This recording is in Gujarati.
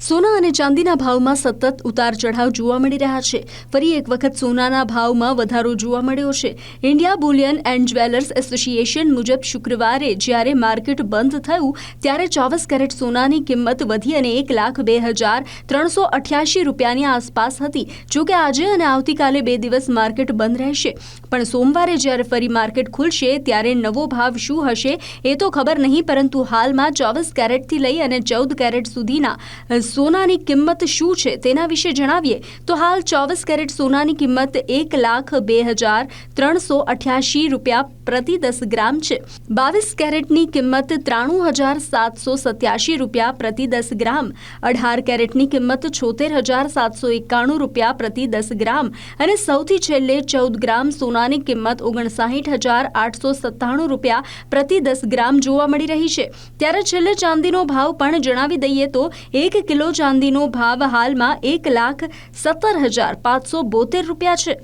સોના અને ચાંદીના ભાવમાં સતત ઉતાર ચઢાવ જોવા મળી રહ્યા છે। ફરી એક વખત સોનાના ભાવમાં વધારો જોવા મળ્યો છે। India Boolean and jewellers association મુજબ શુક્રવારે જ્યારે માર્કેટ બંધ થયું ત્યારે 24 કેરેટ સોનાની કિંમત વધી અને 1,02,388 રૂપિયાની આસપાસ હતી। જો કે આજે અને આવતીકાલે 2 દિવસ માર્કેટ બંધ રહેશે, પણ સોમવારે જ્યારે ફરી માર્કેટ ખુલશે ત્યારે નવો ભાવ શું હશે એ તો ખબર નહીં, પરંતુ હાલમાં 24 કેરેટથી લઈ અને 14 કેરેટ સુધીના સોનાની કિંમત શું છે તેના વિશે જણાવીએ તો હાલ 24 કેરેટ સોનાની કિંમત 1,02,388 રૂપિયા પ્રતિ 10 ગ્રામ છે। 22 કેરેટની કિંમત 93,787 રૂપિયા પ્રતિ 10 ગ્રામ, 18 કેરેટની કિંમત 76,791 રૂપિયા પ્રતિ 10 ગ્રામ અને સૌથી છેલ્લે 14 ગ્રામ સોનાની કિંમત 59,897 રૂપિયા પ્રતિ 10 ગ્રામ જોવા મળી રહી છે। ત્યારે છેલ્લે ચાંદીનો ભાવ પણ જણાવી દઈએ તો 1 કિલો ચાંદીનો ભાવ હાલમાં 1,17,572 રૂપિયા છે।